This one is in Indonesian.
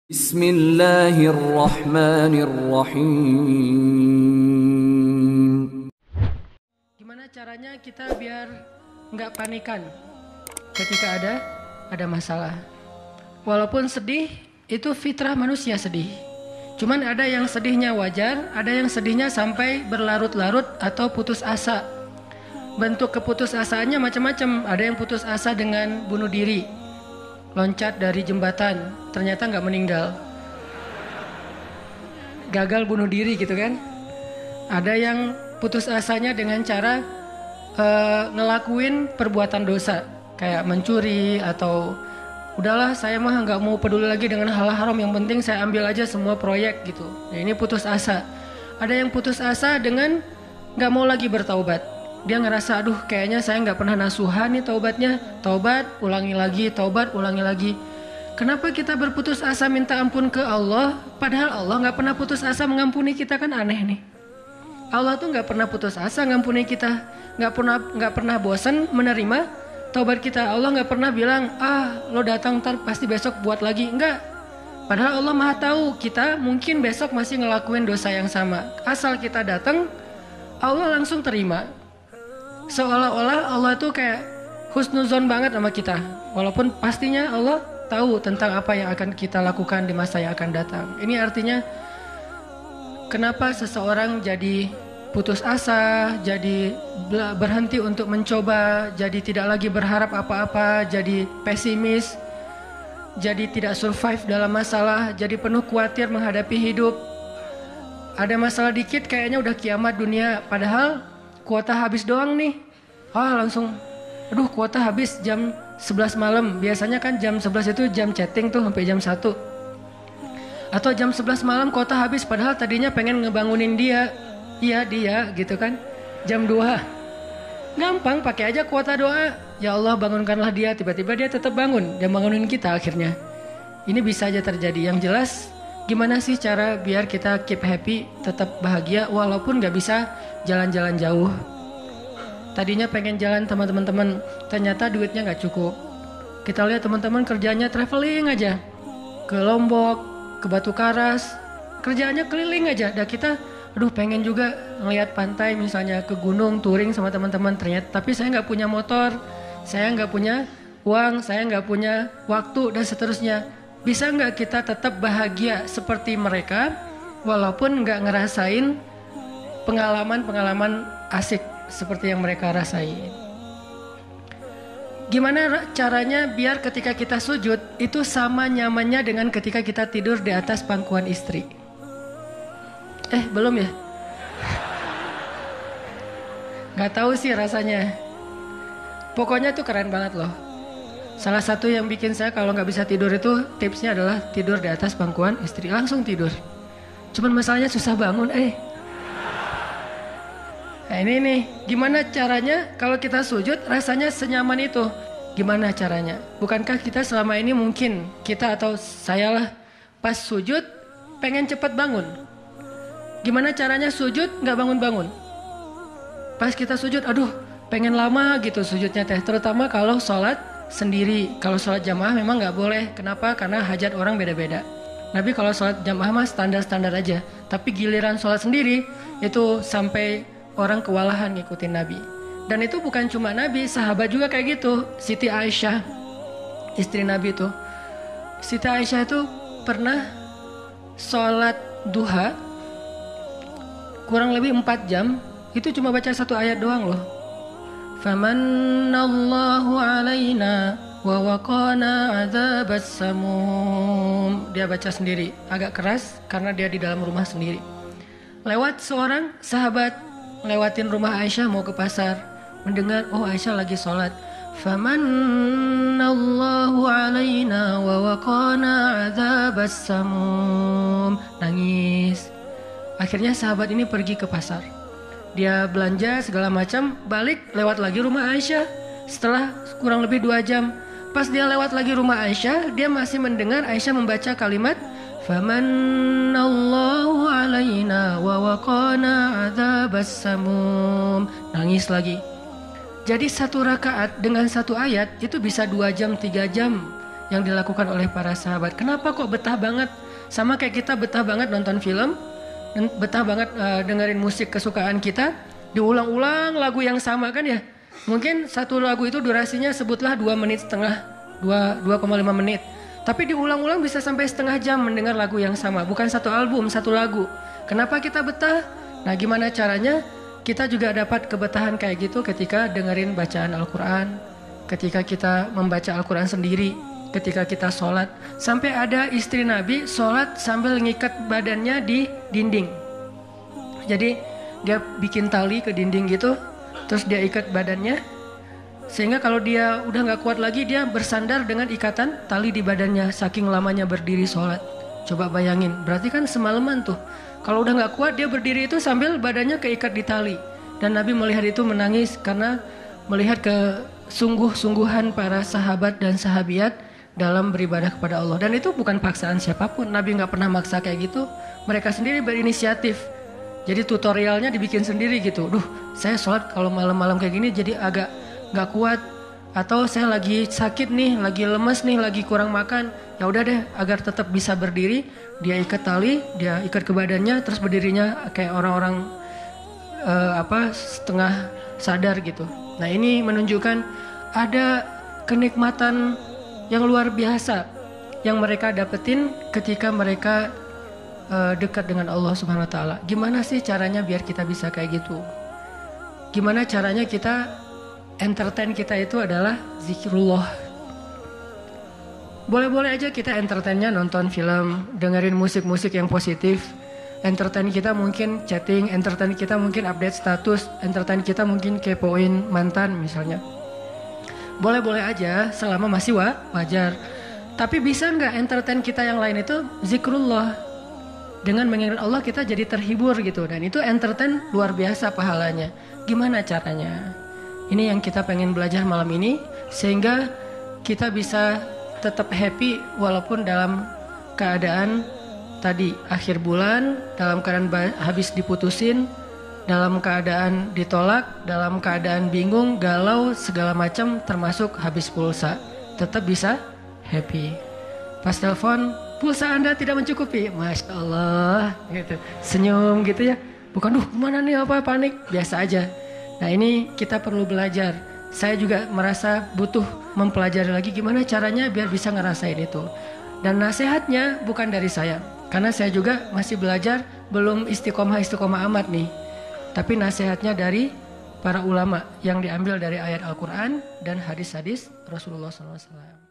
Bismillahirrahmanirrahim. Gimana caranya kita biar nggak panikan ketika ada masalah? Walaupun sedih, itu fitrah manusia sedih. Cuman ada yang sedihnya wajar, ada yang sedihnya sampai berlarut-larut atau putus asa. Bentuk keputusasaannya macam-macam. Ada yang putus asa dengan bunuh diri, loncat dari jembatan, ternyata nggak meninggal, gagal bunuh diri gitu kan. Ada yang putus asanya dengan cara ngelakuin perbuatan dosa, kayak mencuri atau udahlah saya mah nggak mau peduli lagi dengan hal haram, yang penting saya ambil aja semua proyek gitu. Nah, ini putus asa. Ada yang putus asa dengan nggak mau lagi bertaubat. Dia ngerasa, aduh kayaknya saya nggak pernah nasuhan nih taubatnya. Taubat, ulangi lagi, taubat, ulangi lagi. Kenapa kita berputus asa minta ampun ke Allah, padahal Allah nggak pernah putus asa mengampuni kita? Kan aneh nih. Allah tuh nggak pernah putus asa ngampuni kita, nggak pernah bosan menerima taubat kita. Allah nggak pernah bilang, lo datang ntar pasti besok buat lagi. Enggak. Padahal Allah maha tahu kita mungkin besok masih ngelakuin dosa yang sama. Asal kita datang, Allah langsung terima. Seolah-olah Allah tuh kayak husnuzon banget sama kita. Walaupun pastinya Allah tahu tentang apa yang akan kita lakukan di masa yang akan datang. Ini artinya kenapa seseorang jadi putus asa, jadi berhenti untuk mencoba, jadi tidak lagi berharap apa-apa, jadi pesimis, jadi tidak survive dalam masalah, jadi penuh khawatir menghadapi hidup. Ada masalah dikit kayaknya udah kiamat dunia, padahal kuota habis doang nih. Langsung, aduh kuota habis jam 11 malam. Biasanya kan jam 11 itu jam chatting tuh sampai jam 1. Atau jam 11 malam kuota habis, padahal tadinya pengen ngebangunin dia. Iya dia gitu kan. Jam 2. Gampang, pakai aja kuota doa. Ya Allah bangunkanlah dia, tiba-tiba dia tetap bangun. Dia bangunin kita akhirnya. Ini bisa aja terjadi. Yang jelas, gimana sih cara biar kita keep happy, tetap bahagia walaupun gak bisa jalan-jalan jauh. Tadinya pengen jalan sama teman-teman, ternyata duitnya gak cukup. Kita lihat teman-teman kerjanya traveling aja, ke Lombok, ke Batu Karas, kerjaannya keliling aja. Dan kita, aduh pengen juga ngeliat pantai misalnya, ke gunung, touring sama teman-teman. Ternyata, tapi saya gak punya motor, saya gak punya uang, saya gak punya waktu, dan seterusnya. Bisa gak kita tetap bahagia seperti mereka, walaupun gak ngerasain pengalaman-pengalaman asik seperti yang mereka rasain? Gimana caranya biar ketika kita sujud itu sama nyamannya dengan ketika kita tidur di atas pangkuan istri? Belum ya? Gak tahu sih rasanya. Pokoknya tuh keren banget loh. Salah satu yang bikin saya kalau gak bisa tidur itu, tipsnya adalah tidur di atas pangkuan istri. Langsung tidur. Cuman masalahnya susah bangun. Nah ini nih, gimana caranya kalau kita sujud rasanya senyaman itu? Gimana caranya? Bukankah kita selama ini mungkin, kita atau saya lah, pas sujud pengen cepat bangun. Gimana caranya sujud gak bangun-bangun? Pas kita sujud, aduh pengen lama gitu sujudnya teh. Terutama kalau sholat sendiri. Kalau sholat jamaah memang gak boleh. Kenapa? Karena hajat orang beda-beda. Tapi kalau sholat jamaah mah standar-standar aja. Tapi giliran sholat sendiri itu sampai orang kewalahan ngikutin Nabi. Dan itu bukan cuma Nabi, sahabat juga kayak gitu. Siti Aisyah, istri Nabi itu. Siti Aisyah itu pernah sholat duha kurang lebih 4 jam. Itu cuma baca 1 ayat doang loh. Famanallahu alaina wa waqana adzabas samum. Dia baca sendiri, agak keras karena dia di dalam rumah sendiri. Lewat seorang sahabat lewatin rumah Aisyah mau ke pasar, mendengar Aisyah lagi sholat. Famanallahu alaina wa waqana adzabas samum. Nangis. Akhirnya sahabat ini pergi ke pasar. Dia belanja segala macam, balik lewat lagi rumah Aisyah. Setelah kurang lebih 2 jam, pas dia lewat lagi rumah Aisyah, dia masih mendengar Aisyah membaca kalimat Famanallahu alaina wa waqana adzabas samum. Nangis lagi. Jadi 1 rakaat dengan 1 ayat itu bisa 2 jam, 3 jam. yang dilakukan oleh para sahabat. Kenapa kok betah banget? Sama kayak kita betah banget nonton film, dan betah banget dengerin musik kesukaan kita, diulang-ulang lagu yang sama kan ya. Mungkin satu lagu itu durasinya sebutlah 2,5 menit, 2,5 menit. Tapi diulang-ulang bisa sampai setengah jam mendengar lagu yang sama. Bukan satu album, satu lagu. Kenapa kita betah? Nah gimana caranya kita juga dapat kebetahan kayak gitu ketika dengerin bacaan Al-Quran. Ketika kita membaca Al-Quran sendiri, ketika kita sholat. Sampai ada istri Nabi sholat sambil ngikat badannya di dinding. Jadi dia bikin tali ke dinding gitu, terus dia ikat badannya. Sehingga kalau dia udah gak kuat lagi, dia bersandar dengan ikatan tali di badannya, saking lamanya berdiri sholat. Coba bayangin, berarti kan semalaman tuh. Kalau udah gak kuat, dia berdiri itu sambil badannya keikat di tali. Dan Nabi melihat itu menangis karena melihat kesungguh-sungguhan para sahabat dan sahabiat dalam beribadah kepada Allah. Dan itu bukan paksaan siapapun. Nabi gak pernah maksa kayak gitu. Mereka sendiri berinisiatif. Jadi tutorialnya dibikin sendiri gitu. Duh, saya sholat kalau malam-malam kayak gini jadi agak gak kuat. Atau saya lagi sakit nih, lagi lemes nih, lagi kurang makan. Ya udah deh, agar tetap bisa berdiri, dia ikat tali, dia ikat ke badannya, terus berdirinya kayak orang-orang setengah sadar gitu. Nah ini menunjukkan ada kenikmatan yang luar biasa yang mereka dapetin ketika mereka dekat dengan Allah Subhanahu Wa Taala. Gimana sih caranya biar kita bisa kayak gitu? Gimana caranya kita entertain kita itu adalah zikrullah. Boleh-boleh aja kita entertainnya nonton film, dengerin musik-musik yang positif. Entertain kita mungkin chatting, entertain kita mungkin update status, entertain kita mungkin kepoin mantan misalnya. Boleh-boleh aja selama masih wajar. Tapi bisa nggak entertain kita yang lain itu zikrullah. Dengan mengingat Allah kita jadi terhibur gitu. Dan itu entertain luar biasa pahalanya. Gimana caranya? Ini yang kita pengen belajar malam ini. Sehingga kita bisa tetap happy walaupun dalam keadaan tadi akhir bulan, dalam keadaan habis diputusin, dalam keadaan ditolak, dalam keadaan bingung, galau, segala macam termasuk habis pulsa. Tetap bisa happy. Pas telepon, pulsa Anda tidak mencukupi. Masya Allah, gitu. Senyum gitu ya. Bukan, mana nih apa panik, biasa aja. Nah ini kita perlu belajar. Saya juga merasa butuh mempelajari lagi gimana caranya biar bisa ngerasain itu. Dan nasihatnya bukan dari saya. Karena saya juga masih belajar, belum istiqomah amat nih. Tapi nasihatnya dari para ulama yang diambil dari ayat Al-Quran dan hadis-hadis Rasulullah SAW.